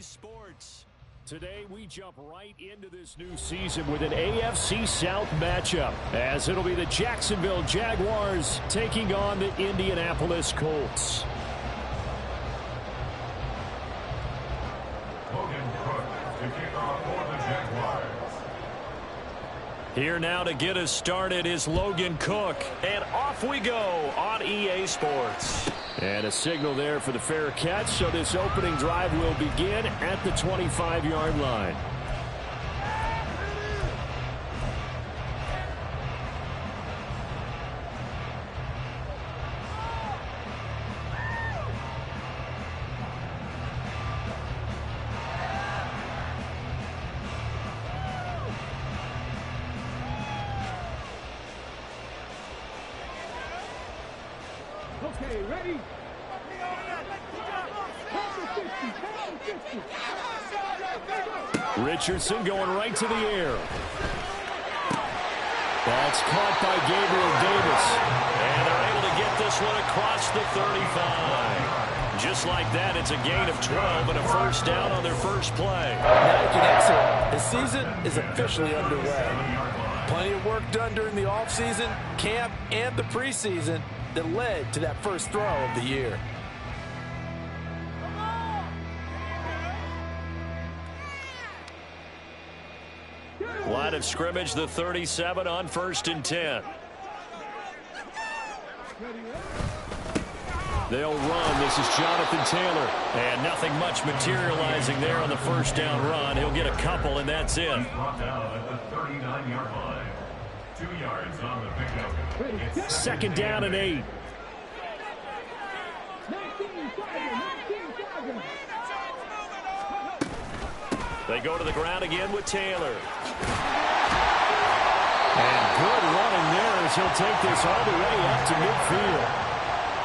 EA Sports. Today, we jump right into this new season with an AFC South matchup, as it'll be the Jacksonville Jaguars taking on the Indianapolis Colts. Here now to get us started is Logan Cook. And off we go on EA Sports. And a signal there for the fair catch, so this opening drive will begin at the 25-yard line. Okay, ready? Richardson going right to the air. That's caught by Gabriel Davis. And they're able to get this one across the 35. Just like that, it's a gain of 12 and a first down on their first play. Now you can exit. The season is officially underway. Plenty of work done during the offseason, camp, and the preseason that led to that first throw of the year. Line of scrimmage, the 37 on 1st and 10. They'll run. This is Jonathan Taylor. And nothing much materializing there on the first down run. He'll get a couple, and that's it. Brought down at the 39-yard line. 2 yards on the pickup. Second down and 8. They go to the ground again with Taylor. And good running there as he'll take this all the way up to midfield.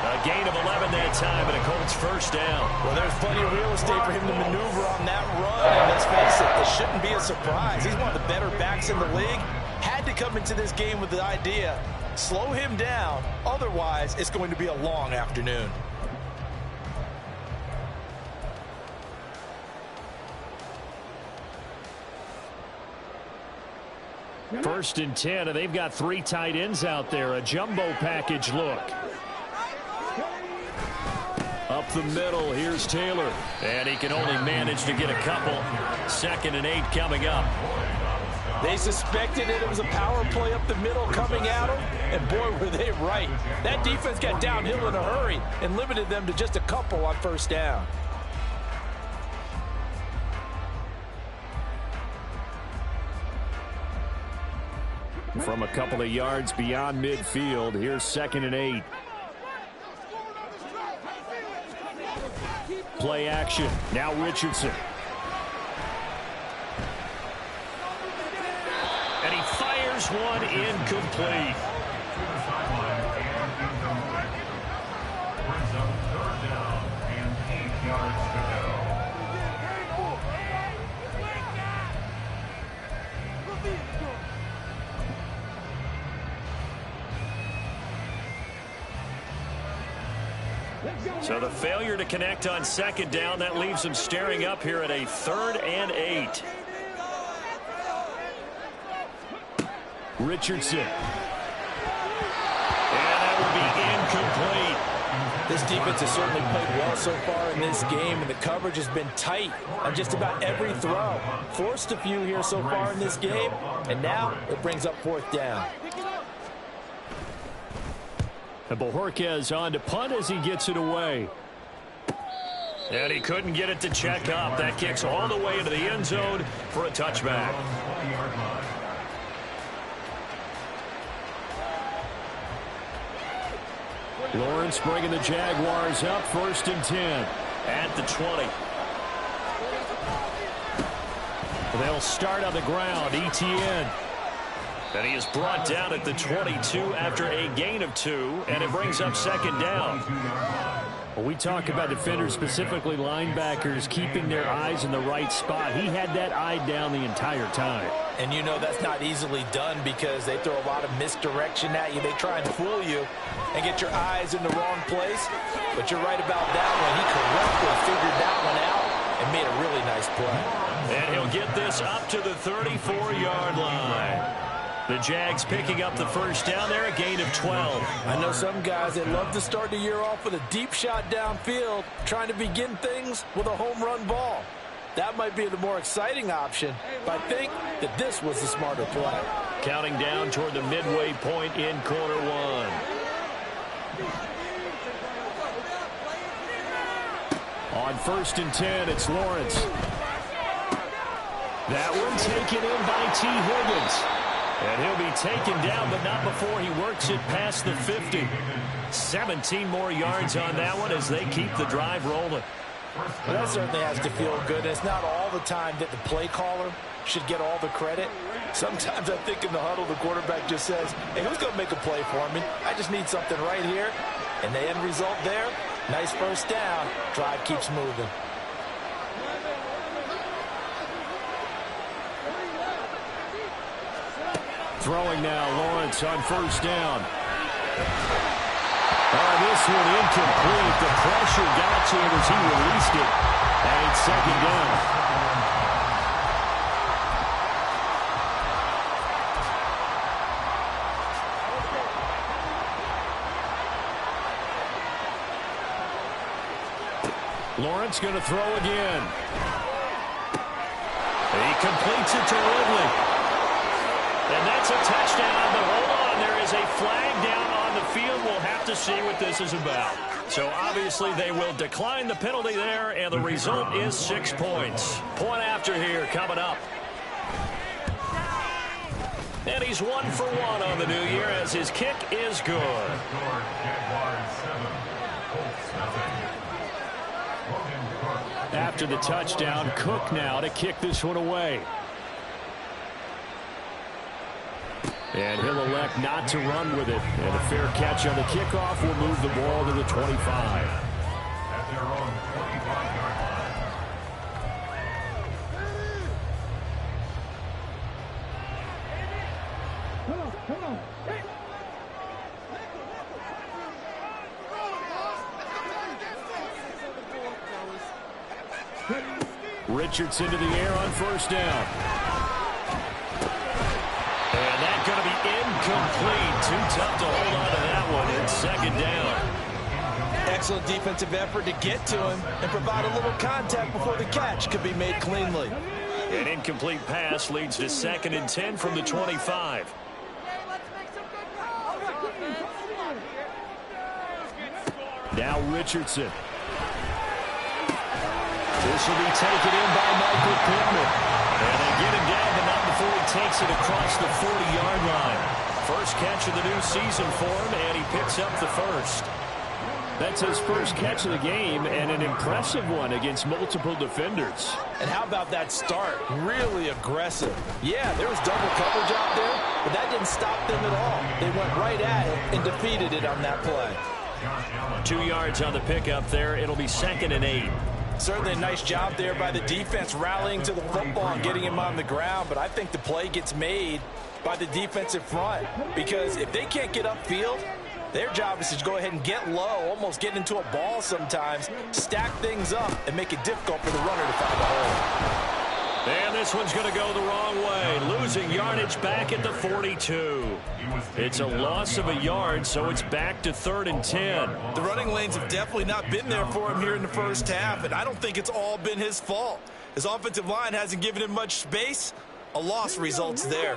A gain of 11 that time and a Colts first down. Well, there's plenty of real estate for him to maneuver on that run. And let's face it, this shouldn't be a surprise. He's one of the better backs in the league. Had to come into this game with the idea, slow him down. Otherwise, it's going to be a long afternoon. First and 10, and they've got 3 tight ends out there. A jumbo package look. Up the middle, here's Taylor. And he can only manage to get a couple. 2nd and 8 coming up. They suspected it was a power play up the middle coming at them, and boy, were they right. That defense got downhill in a hurry and limited them to just a couple on first down. From a couple of yards beyond midfield, here's 2nd and 8. Play action. Now Richardson. And he fires one incomplete. Brings up 3rd down and 8 yards to go. So the failure to connect on 2nd down, that leaves him staring up here at a 3rd and 8. Richardson. And that would be incomplete. This defense has certainly played well so far in this game, and the coverage has been tight on just about every throw. Forced a few here so far in this game, and now it brings up 4th down. And Bojorquez on to punt as he gets it away. And he couldn't get it to check up. That kicks all the way into the end zone for a touchback. Lawrence bringing the Jaguars up 1st and 10 at the 20. They'll start on the ground. ETN. And he is brought down at the 22 after a gain of 2, and it brings up 2nd down. Well, we talk about defenders, specifically linebackers, keeping their eyes in the right spot. He had that eye down the entire time. And you know that's not easily done because they throw a lot of misdirection at you. They try and fool you and get your eyes in the wrong place. But you're right about that one. He correctly figured that one out and made a really nice play. And he'll get this up to the 34-yard line. The Jags picking up the first down there, a gain of 12. I know some guys that love to start the year off with a deep shot downfield, trying to begin things with a home run ball. That might be the more exciting option, but I think that this was the smarter play. Counting down toward the midway point in quarter one. On 1st and 10, it's Lawrence. That one taken in by T. Higgins. And he'll be taken down, but not before he works it past the 50. 17 more yards on that one as they keep the drive rolling. Well, that certainly has to feel good. And it's not all the time that the play caller should get all the credit. Sometimes I think in the huddle, the quarterback just says, hey, who's going to make a play for me? I just need something right here. And the end result there, nice first down. Drive keeps moving. Throwing now, Lawrence on 1st down. This one incomplete. The pressure got to him as he released it. And it's 2nd down. Lawrence going to throw again. He completes it to Ridley. And that's a touchdown, but hold on, there is a flag down on the field. We'll have to see what this is about. So obviously they will decline the penalty there, and the result is 6 points. Point after here coming up. And he's 1 for 1 on the new year as his kick is good. After the touchdown, Cook now to kick this one away. And he'll elect not to run with it. And a fair catch on the kickoff will move the ball to the 25. At their own 25-yard line. Come on. Richardson to the air on 1st down. And that's going to be incomplete. Too tough to hold on to that one. It's 2nd down. Excellent defensive effort to get to him and provide a little contact before the catch could be made cleanly. An incomplete pass leads to 2nd and 10 from the 25. Now Richardson. This will be taken in by Michael Pittman. And they get him down, but not before he takes it across the 40-yard line. First catch of the new season for him, and he picks up the first. That's his first catch of the game, and an impressive one against multiple defenders. And how about that start? Really aggressive. Yeah, there was double coverage out there, but that didn't stop them at all. They went right at it and defeated it on that play. 2 yards on the pickup there. It'll be 2nd and 8. Certainly a nice job there by the defense rallying to the football and getting him on the ground, but I think the play gets made by the defensive front because if they can't get upfield, their job is to go ahead and get low, almost get into a ball sometimes, stack things up, and make it difficult for the runner to find a hole. And this one's going to go the wrong way, losing yardage back at the 42. It's a loss of a yard, so it's back to 3rd and 10. The running lanes have definitely not been there for him here in the first half, and I don't think it's all been his fault. His offensive line hasn't given him much space. A loss results there.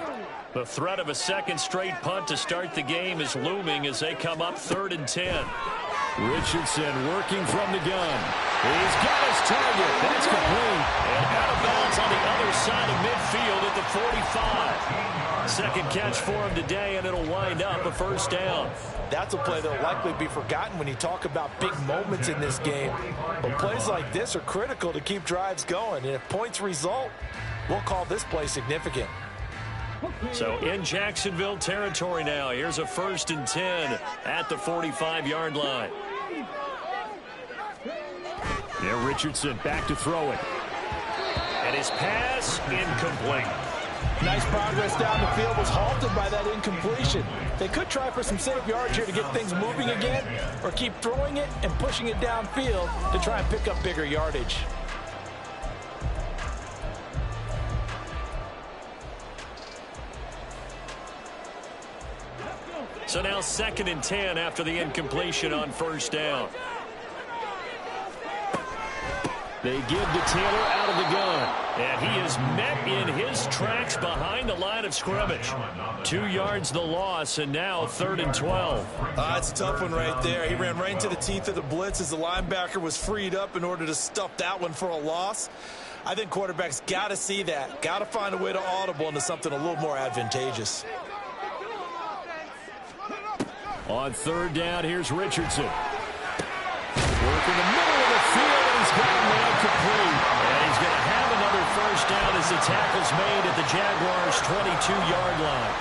The threat of a second straight punt to start the game is looming as they come up 3rd and 10. Richardson working from the gun. He's got his target. That's complete. And out of bounds on the other side of midfield at the 45. Second catch for him today, and it'll wind up a first down. That's a play that will likely be forgotten when you talk about big moments in this game. But plays like this are critical to keep drives going. And if points result, we'll call this play significant. So in Jacksonville territory now. Here's a 1st and 10 at the 45-yard line. Now Richardson back to throw it. And his pass incomplete. Nice progress down the field was halted by that incompletion. They could try for some set-up yards here to get things moving again, or keep throwing it and pushing it downfield to try and pick up bigger yardage. So now 2nd and 10 after the incompletion on first down. They give to Taylor out of the gun. And he is met in his tracks behind the line of scrimmage. 2 yards the loss, and now 3rd and 12. It's a tough one right there. He ran right into the teeth of the blitz as the linebacker was freed up in order to stuff that one for a loss. I think quarterbacks got to see that. Got to find a way to audible into something a little more advantageous. On 3rd down, here's Richardson. Work in the middle of the field, and he's got him incomplete. And he's going to have another first down as the tackle's made at the Jaguars' 22-yard line.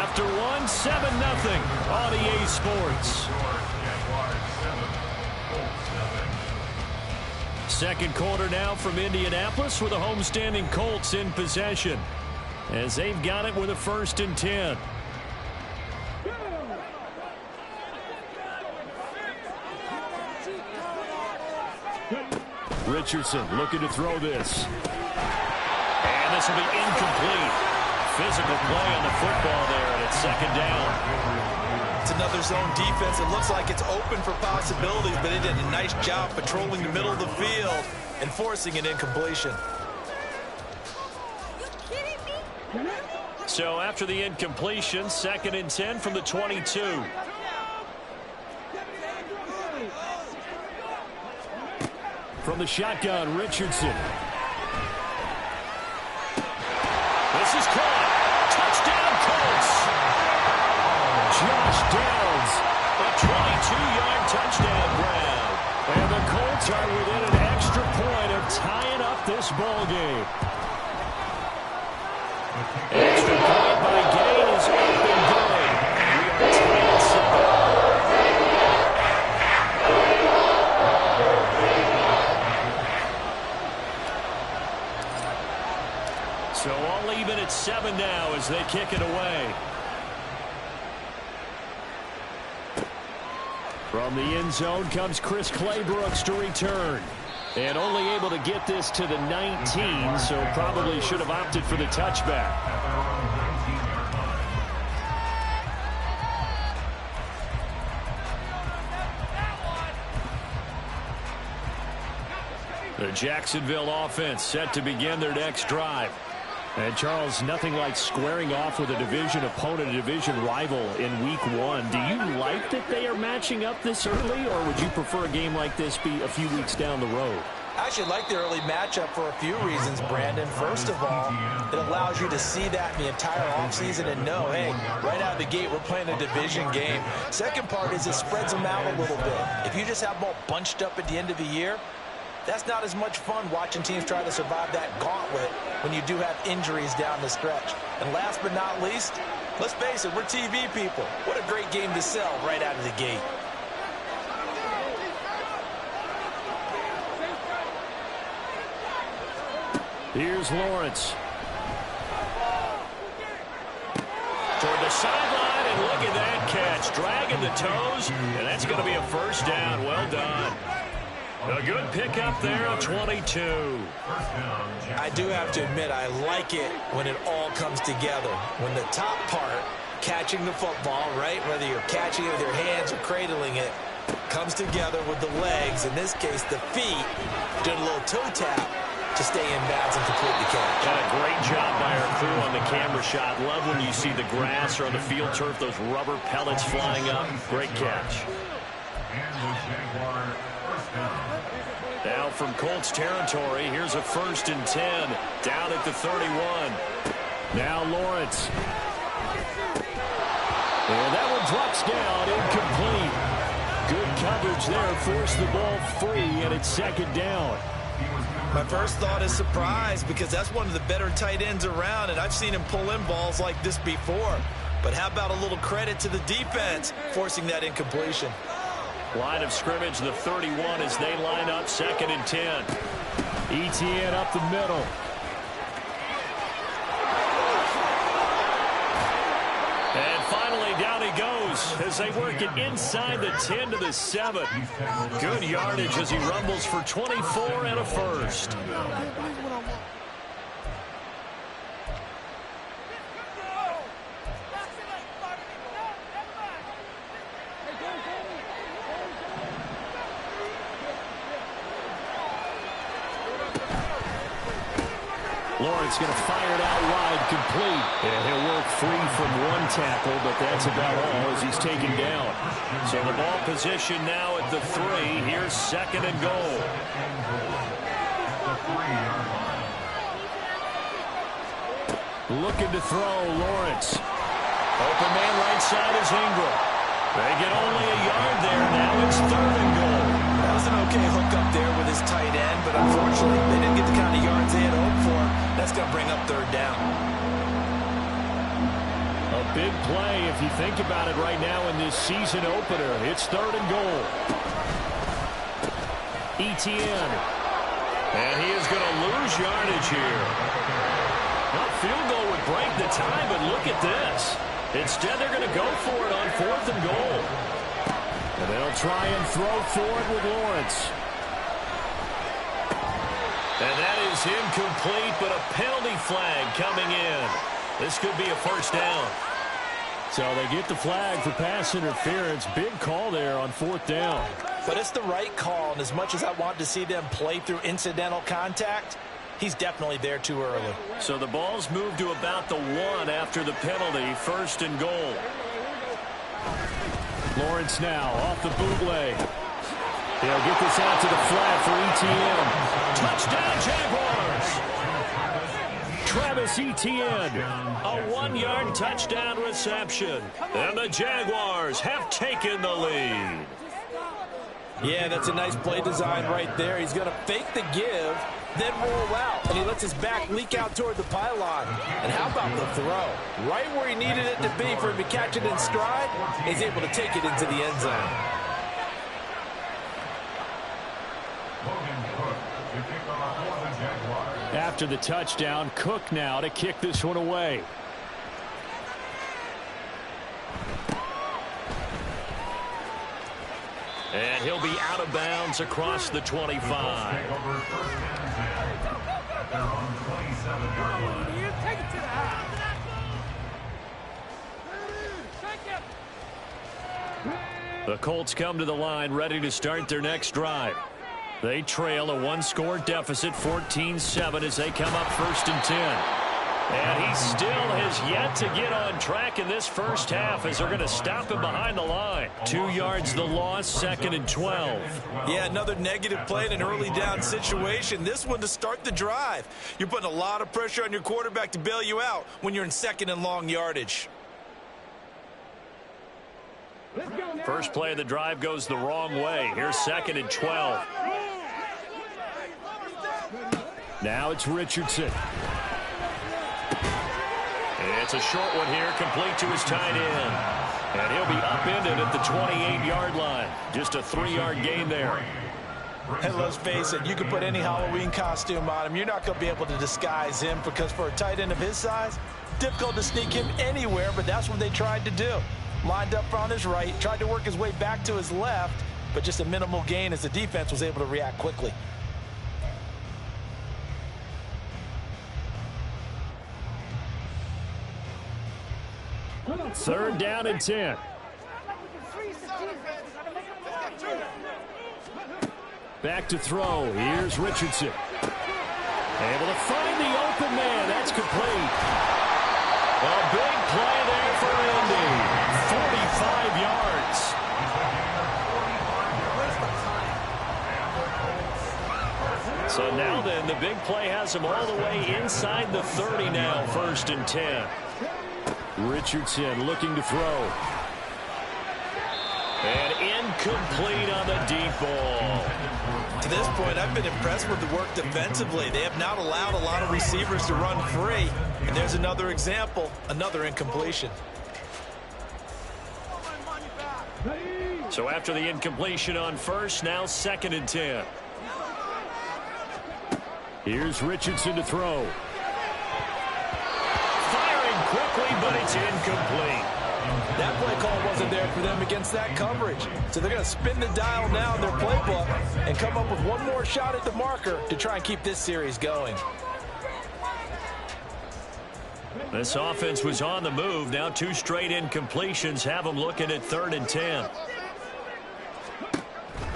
After one, 7-0 on EA Sports. Second quarter now from Indianapolis with the homestanding Colts in possession, as they've got it with a 1st and 10. Richardson looking to throw this. And this will be incomplete. Physical play on the football there, and it's 2nd down. It's another zone defense. It looks like it's open for possibilities, but they did a nice job patrolling the middle of the field and forcing an incompletion. So after the incompletion, 2nd and 10 from the 22. From the shotgun, Richardson. This is caught. Touchdown, Colts. Josh Downs, a 22-yard touchdown grab. And the Colts are within an extra point of tying up this ball game. Extra point by Gain is up and good. We are tied at 7. So all even at 7 now as they kick it away. From the end zone comes Chris Claybrooks to return. And only able to get this to the 19, so probably should have opted for the touchback. The Jacksonville offense set to begin their next drive. And, Charles, nothing like squaring off with a division opponent, a division rival in Week 1. Do you like that they are matching up this early, or would you prefer a game like this be a few weeks down the road? I actually like the early matchup for a few reasons, Brandon. First of all, it allows you to see that in the entire offseason and know, hey, right out of the gate, we're playing a division game. Second part is it spreads them out a little bit. If you just have them all bunched up at the end of the year, that's not as much fun watching teams try to survive that gauntlet when you do have injuries down the stretch. And last but not least, let's face it, we're TV people. What a great game to sell right out of the gate. Here's Lawrence. Toward the sideline, and look at that catch. Dragging the toes, and that's going to be a first down. Well done. A good pickup there on 22. I do have to admit, I like it when it all comes together. When the top part, catching the football, right, whether you're catching it with your hands or cradling it, comes together with the legs, in this case the feet, doing a little toe tap to stay in bounds and complete the catch. And a great job by our crew on the camera shot. Love when you see the grass or on the field turf, those rubber pellets flying up. Great catch. Now from Colts territory, here's a 1st and 10 down at the 31. Now Lawrence. And that one drops down, incomplete. Good coverage there, forced the ball free, and it's 2nd down. My first thought is surprise, because that's one of the better tight ends around, and I've seen him pull in balls like this before. But how about a little credit to the defense forcing that incompletion? Line of scrimmage, the 31 as they line up 2nd and 10. ETN up the middle. And finally down he goes as they work it inside the 10 to the 7. Good yardage as he rumbles for 24 and a first. Lawrence going to fire it out wide, complete. And he'll work free from one tackle, but that's about all as he's taken down. So the ball position now at the 3. Here's 2nd and goal. Looking to throw, Lawrence. Open man right side is Ingram. They get only a yard there. Now it's 3rd and goal. That was an okay hook up there with his tight end, but unfortunately they didn't get the kind of yards they had hoped for. That's going to bring up 3rd down. A big play if you think about it right now in this season opener. It's 3rd and goal. ETN. And he is going to lose yardage here. Well, field goal would break the tie, but look at this. Instead, they're going to go for it on 4th and goal. And they'll try and throw for it with Lawrence. And that is incomplete, but a penalty flag coming in. This could be a 1st down. So they get the flag for pass interference. Big call there on 4th down. But it's the right call, and as much as I want to see them play through incidental contact, he's definitely there too early. So the ball's moved to about the 1 after the penalty. 1st and goal. Lawrence now off the bootleg. He'll get this out to the flat for ETN. Touchdown, Jaguars! Travis Etienne. A 1-yard touchdown reception. And the Jaguars have taken the lead. Yeah, that's a nice play design right there. He's going to fake the give, then roll out, and he lets his back leak out toward the pylon. And how about the throw? Right where he needed it to be for him to catch it in stride, he's able to take it into the end zone. After the touchdown, Cook now to kick this one away. And he'll be out of bounds across the 25. The Colts come to the line ready to start their next drive. They trail a 1-score deficit, 14-7, as they come up 1st and 10. And he still has yet to get on track in this first half as they're going to stop him behind the line. 2 yards the loss, 2nd and 12. Yeah, another negative play in an early down situation. This one to start the drive. You're putting a lot of pressure on your quarterback to bail you out when you're in 2nd and long yardage. First play of the drive goes the wrong way. Here's 2nd and 12. Now it's Richardson. It's a short one here, complete to his tight end. And he'll be upended at the 28-yard line. Just a 3-yard gain there. And let's face it, you can put any Halloween costume on him. You're not going to be able to disguise him because for a tight end of his size, difficult to sneak him anywhere, but that's what they tried to do. Lined up on his right, tried to work his way back to his left, but just a minimal gain as the defense was able to react quickly. Third down and 10. Back to throw. Here's Richardson. Able to find the open man. That's complete. A big play there for Indy. 45 yards. So now then, the big play has him all the way inside the 30 now. 1st and 10. Richardson looking to throw. And incomplete on the deep ball. To this point, I've been impressed with the work defensively. They have not allowed a lot of receivers to run free. And there's another example, another incompletion. So after the incompletion on 1st, now 2nd and 10. Here's Richardson to throw. Quickly, but it's incomplete. That play call wasn't there for them against that coverage. So they're going to spin the dial now in their playbook and come up with one more shot at the marker to try and keep this series going. This offense was on the move. Now 2 straight incompletions have them looking at 3rd and 10.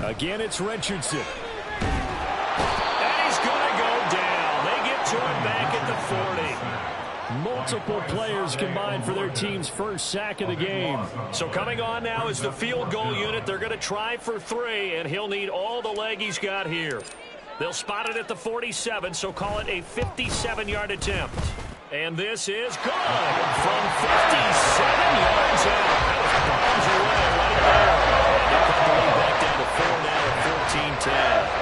Again, it's Richardson. And he's going to go down. They get to him back at the 40. Multiple players combined for their team's first sack of the game. So coming on now is the field goal unit. They're going to try for 3, and he'll need all the leg he's got here. They'll spot it at the 47, so call it a 57-yard attempt. And this is good from 57 yards out. That was bombs away right there. And they cut the lead back down to 4 now at 14-10.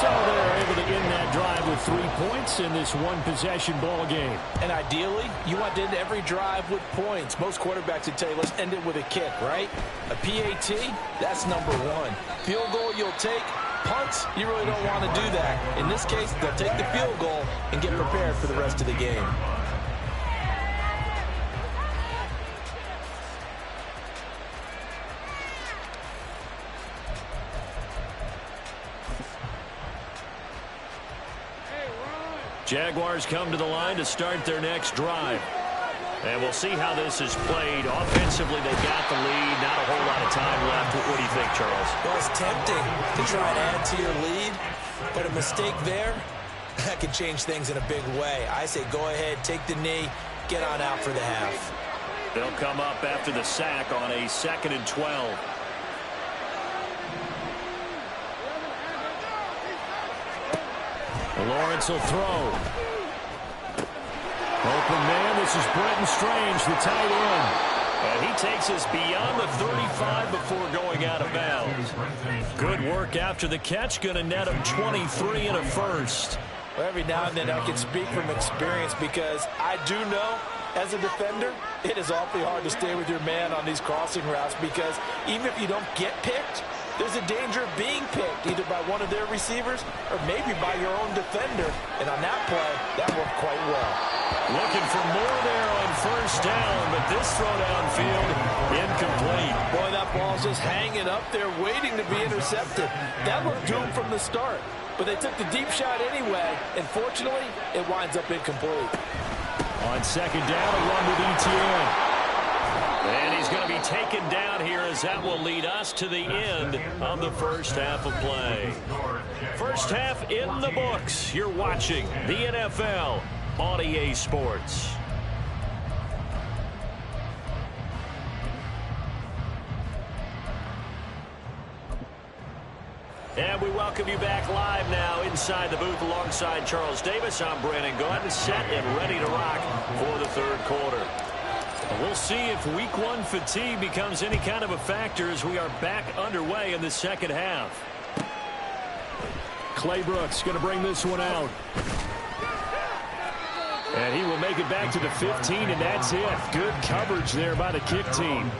So they're able to end that drive with 3 points in this one-possession ball game. And ideally, you want to end every drive with points. Most quarterbacks would tell you, let's end it with a kick, right? A PAT, that's number 1. Field goal, you'll take. Punts, you really don't want to do that. In this case, they'll take the field goal and get prepared for the rest of the game. Jaguars come to the line to start their next drive. And we'll see how this is played. Offensively, they've got the lead. Not a whole lot of time left. What do you think, Charles? Well, it's tempting to try and add to your lead, but a mistake there, that could change things in a big way. I say go ahead, take the knee, get on out for the half. They'll come up after the sack on a 2nd and 12. Lawrence will throw. Open man, this is Brenton Strange, the tight end. And he takes us beyond the 35 before going out of bounds. Good work after the catch, going to net him 23 and a first. Well, every now and then I can speak from experience because I do know, as a defender, it is awfully hard to stay with your man on these crossing routes because even if you don't get picked, there's a danger of being picked either by one of their receivers or maybe by your own defender. And on that play, that worked quite well. Looking for more there on first down, but this throw downfield incomplete. Boy, that ball's just hanging up there waiting to be intercepted. That looked doomed from the start. But they took the deep shot anyway, and fortunately, it winds up incomplete. On second down, a run with ETN. And he's going to be taken down here as that will lead us to the end of the first half of play. First half in the books. You're watching the NFL on EA Sports. And we welcome you back live now inside the booth alongside Charles Davis. I'm Brandon Gordon, set and ready to rock for the third quarter. We'll see if week 1 fatigue becomes any kind of a factor as we are back underway in the second half. Clay Brooks going to bring this one out. And he will make it back to the 15, and that's it. Good coverage there by the kick team.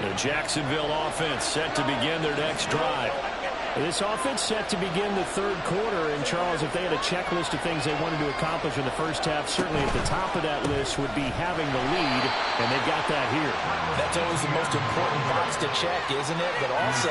The Jacksonville offense set to begin their next drive. This offense set to begin the third quarter, and Charles, if they had a checklist of things they wanted to accomplish in the first half, certainly at the top of that list would be having the lead, and they've got that here. That's always the most important box to check, isn't it? But also,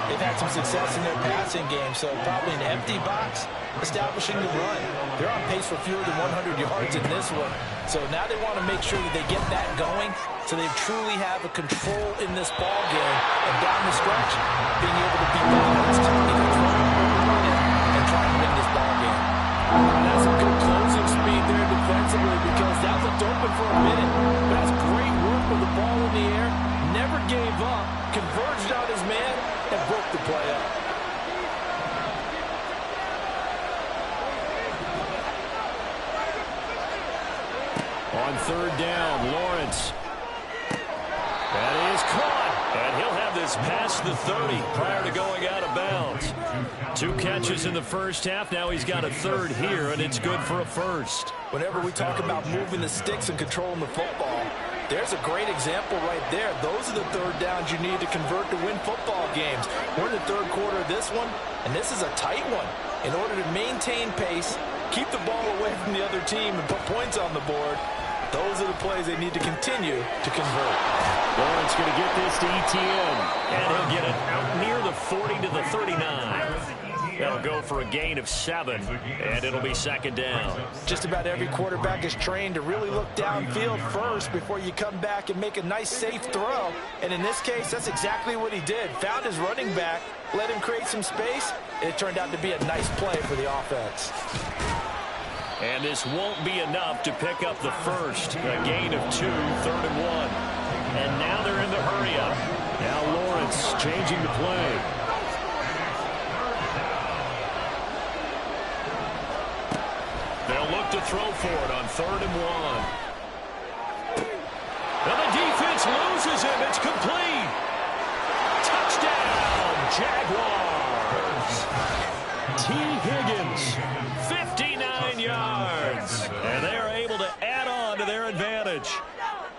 they've had some success in their passing game, so probably an empty box, establishing the run. They're on pace for fewer than 100 yards in this one, so now they want to make sure that they get that going so they truly have a control in this ball game, and down the stretch, being able to be balanced, either throwing or running, and trying to win this ball game. That's some good closing speed there defensively because that looked open for a minute, but that's great work with the ball in the air, never gave up, converged on his man, and broke the play up. On third down, Lawrence. That is caught, and he'll have this past the 30 prior to going out of bounds. 2 catches in the first half. Now he's got a third here, and it's good for a first. Whenever we talk about moving the sticks and controlling the football, there's a great example right there. Those are the third downs you need to convert to win football games. We're in the third quarter of this one, and this is a tight one. In order to maintain pace, keep the ball away from the other team, and put points on the board, those are the plays they need to continue to convert. Lawrence going to get this to ETN, and he'll get it out near the 40 to the 39. That'll go for a gain of 7, and it'll be second down. Just about every quarterback is trained to really look downfield first before you come back and make a nice, safe throw. And in this case, that's exactly what he did. Found his running back, let him create some space, and it turned out to be a nice play for the offense. And this won't be enough to pick up the first. A gain of 2, 3rd and 1. And now they're in the hurry-up. Now Lawrence changing the play. They'll look to throw for it on 3rd and 1. And the defense loses him. It's complete. Touchdown, Jaguars. T. Higgins, 59 yards. And they're able to add on to their advantage.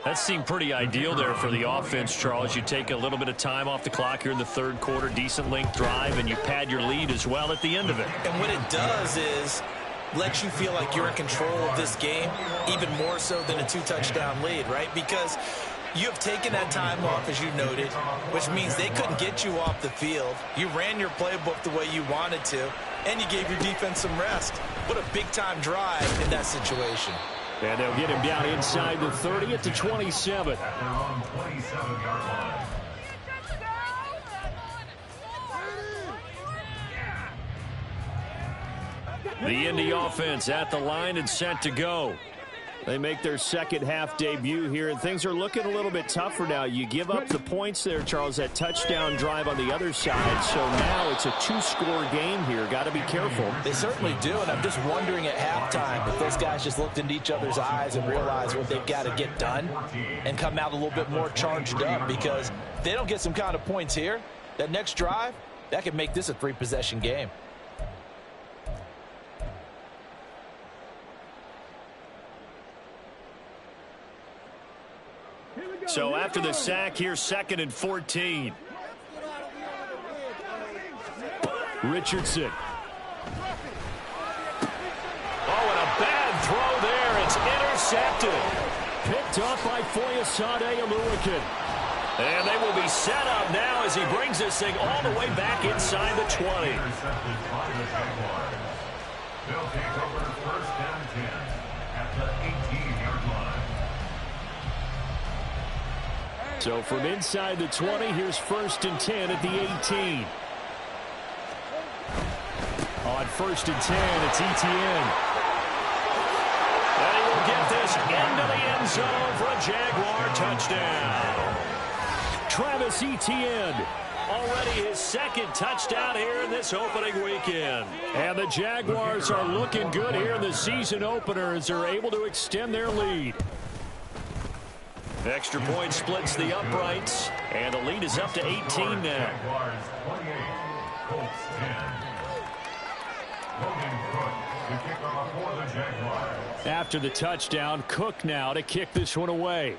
That seemed pretty ideal there for the offense, Charles. You take a little bit of time off the clock here in the 3rd quarter, decent length drive, and you pad your lead as well at the end of it. And what it does is let you feel like you're in control of this game, even more so than a 2-touchdown lead, right? Because you have taken that time off, as you noted, which means they couldn't get you off the field. You ran your playbook the way you wanted to, and you gave your defense some rest. What a big-time drive in that situation. And they'll get him down inside the 30 at the 27. At their own 27-yard line. The Indy offense at the line and set to go. They make their second half debut here, and things are looking a little bit tougher now. You give up the points there, Charles, that touchdown drive on the other side. So now it's a 2-score game here. Got to be careful. They certainly do, and I'm just wondering at halftime if those guys just looked into each other's eyes and realized what they've got to get done and come out a little bit more charged up, because if they don't get some kind of points here, that next drive, that could make this a 3-possession game. So after the sack, here's 2nd and 14. Richardson. Oh, and a bad throw there. It's intercepted. Picked off by Foyesade Oluwakin. And they will be set up now as he brings this thing all the way back inside the 20. Intercepted by the Jaguars. They'll take over 1st and 10 at the 18-yard line. So from inside the 20, here's 1st and 10 at the 18. On 1st and 10, it's Etienne. And he will get this into the end zone for a Jaguar touchdown. Travis Etienne, already his 2nd touchdown here in this opening weekend. And the Jaguars are looking good here in the season opener as they're able to extend their lead. Extra point splits the uprights, and the lead is up to 18 now. Jaguars 28, Colts 10. Logan Cook to kick off for the Jaguars. After the touchdown, Cook now to kick this one away.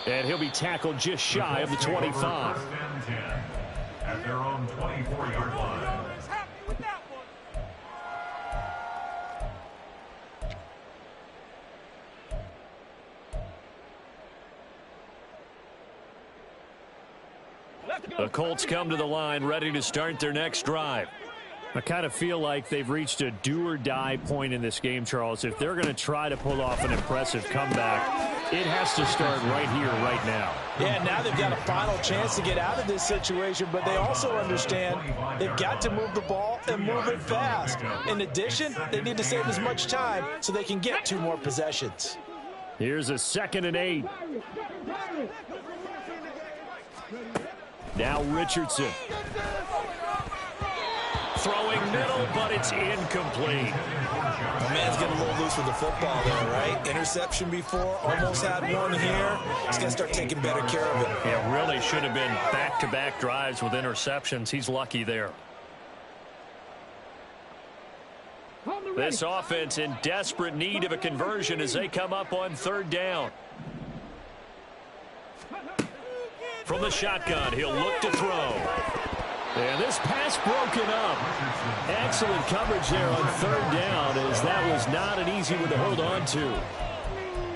And he'll be tackled just shy of the 25. 1st and 10 at their own 24-yard line. The Colts come to the line ready to start their next drive. I kind of feel like they've reached a do-or-die point in this game, Charles. If they're going to try to pull off an impressive comeback, it has to start right here, right now. Yeah, now they've got a final chance to get out of this situation, but they also understand they've got to move the ball and move it fast. In addition, they need to save as much time so they can get 2 more possessions. Here's a 2nd and 8. Now Richardson. Throwing middle, but it's incomplete. The man's getting a little loose with the football there, right? Interception before, almost had one here. He's got to start taking better care of it. It really should have been back-to-back drives with interceptions. He's lucky there. This offense in desperate need of a conversion as they come up on 3rd down. From the shotgun, he'll look to throw. And this pass broken up. Excellent coverage there on 3rd down, as that was not an easy one to hold on to.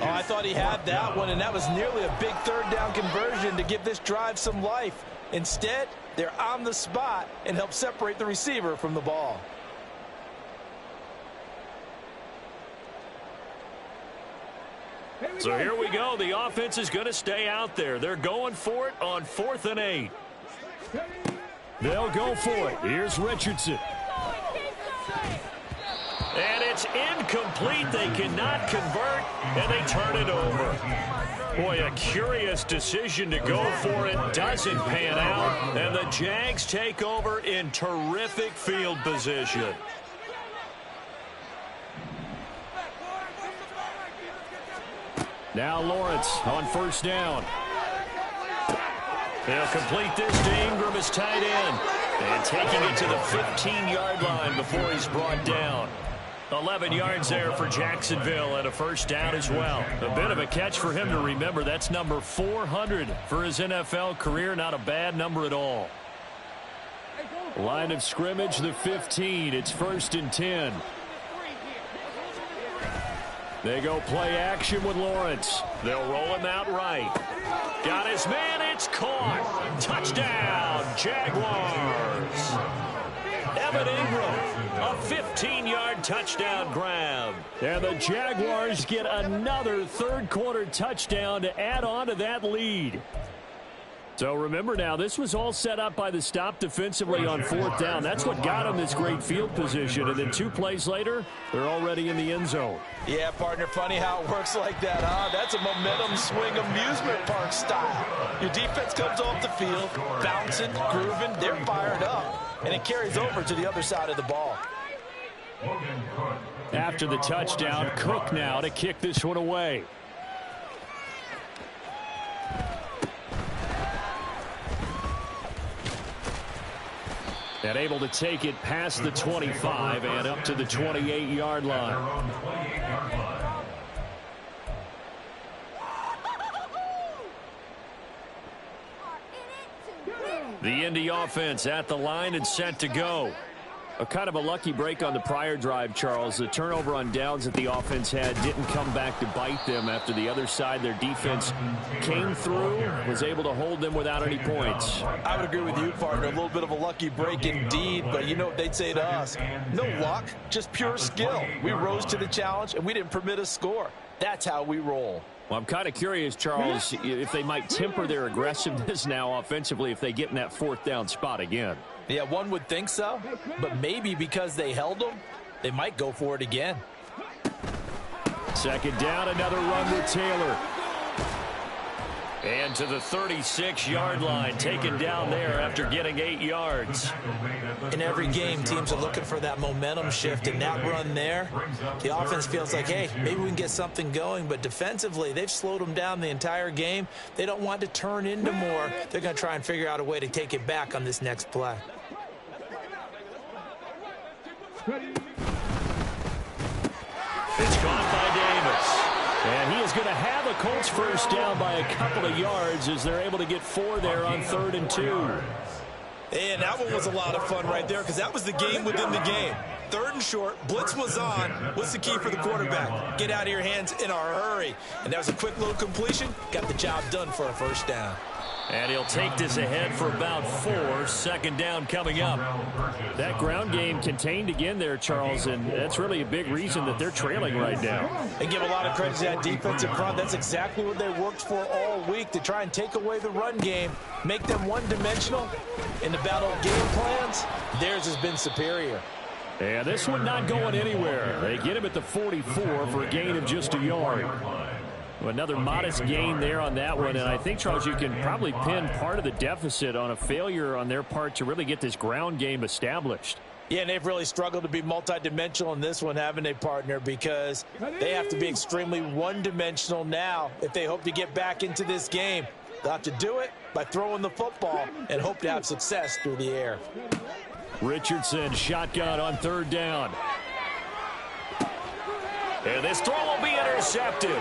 Oh, I thought he had that one, and that was nearly a big third down conversion to give this drive some life. Instead, they're on the spot and help separate the receiver from the ball. So here we go. The offense is going to stay out there. They're going for it on 4th and 8. They'll go for it. Here's Richardson. And it's incomplete. They cannot convert, and they turn it over. Boy, a curious decision to go for it. Doesn't pan out, and the Jags take over in terrific field position. Now Lawrence on 1st down. They'll complete this to Ingram as tight end. And taking it to the 15-yard line before he's brought down. 11 yards there for Jacksonville and a 1st down as well. A bit of a catch for him to remember. That's number 400 for his NFL career. Not a bad number at all. Line of scrimmage, the 15. It's 1st and 10. They go play action with Lawrence. They'll roll him out right. Got his man. It's caught. Touchdown, Jaguars. Evan Ingram, a 15-yard touchdown grab. And the Jaguars get another third-quarter touchdown to add on to that lead. So remember now, this was all set up by the stop defensively on 4th down. That's what got them this great field position. And then 2 plays later, they're already in the end zone. Yeah, partner, funny how it works like that, huh? That's a momentum swing amusement park style. Your defense comes off the field, bouncing, grooving, they're fired up, and it carries over to the other side of the ball. After the touchdown, Cook now to kick this one away. And able to take it past the 25 and up to the 28-yard line. The Indy offense at the line and set to go. A kind of a lucky break on the prior drive, Charles. The turnover on downs that the offense had didn't come back to bite them after the other side. Their defense came through, was able to hold them without any points. I would agree with you, partner. A little bit of a lucky break indeed, but you know what they'd say to us? No luck, just pure skill. We rose to the challenge, and we didn't permit a score. That's how we roll. Well, I'm kind of curious, Charles, if they might temper their aggressiveness now offensively if they get in that 4th down spot again. Yeah, one would think so, but maybe because they held them, they might go for it again. 2nd down, another run with Taylor. And to the 36-yard line, taken down there after getting 8 yards. In every game, teams are looking for that momentum shift, and that run there, the offense feels like, hey, maybe we can get something going, but defensively, they've slowed them down the entire game. They don't want to turn into more. They're going to try and figure out a way to take it back on this next play. It's caught by Davis. And he is going to have a Colts 1st down by a couple of yards as they're able to get 4 there on 3rd and 2. And that one was a lot of fun right there because that was the game within the game. 3rd and short, blitz was on. What's the key for the quarterback? Get out of your hands in a hurry. And that was a quick little completion. Got the job done for a 1st down. And he'll take this ahead for about 4. 2nd down coming up. That ground game contained again there, Charles, and that's really a big reason that they're trailing right now. They give a lot of credit to that defensive front. That's exactly what they worked for all week, to try and take away the run game, make them one-dimensional. In the battle of game plans, theirs has been superior. And this one not going anywhere. They get him at the 44 for a gain of just a yard. Another modest gain there on that one, and I think, Charles, you can probably pin part of the deficit on a failure on their part to really get this ground game established. Yeah, and they've really struggled to be multidimensional in this one, haven't they, partner? Because they have to be extremely one-dimensional now if they hope to get back into this game. They'll have to do it by throwing the football and hope to have success through the air. Richardson, shotgun on 3rd down. And this throw will be intercepted.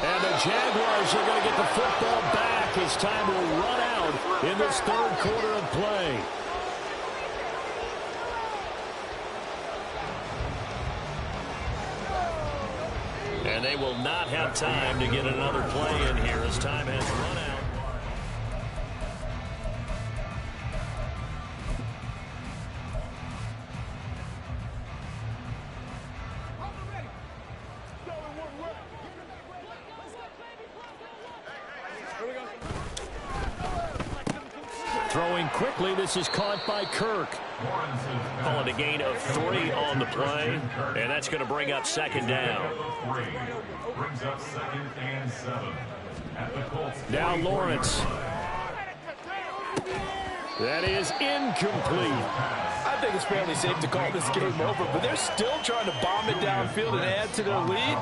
And the Jaguars are going to get the football back as time will run out in this 3rd quarter of play. they will not have time to get another play in here as time has run out. Throwing quickly, this is caught by Kirk. Calling a gain of 3 on the play, and that's going to bring up second down. Brings up 2nd and 7 at the Colts. Now Lawrence. That is incomplete. I think it's fairly safe to call this game over, but they're still trying to bomb it downfield and add to their lead.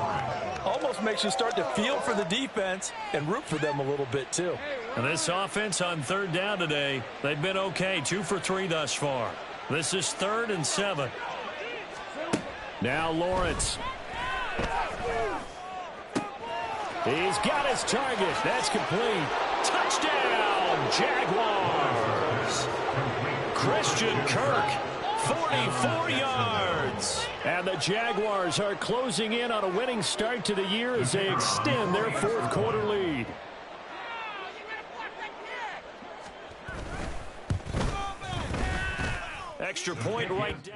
Almost makes you start to feel for the defense and root for them a little bit too. And this offense on 3rd down today, they've been okay, 2 for 3 thus far. This is 3rd and 7. Now Lawrence. He's got his target. That's complete. Touchdown, Jaguars. Christian Kirk, 44 yards. And the Jaguars are closing in on a winning start to the year as they extend their 4th quarter lead. Extra point right down.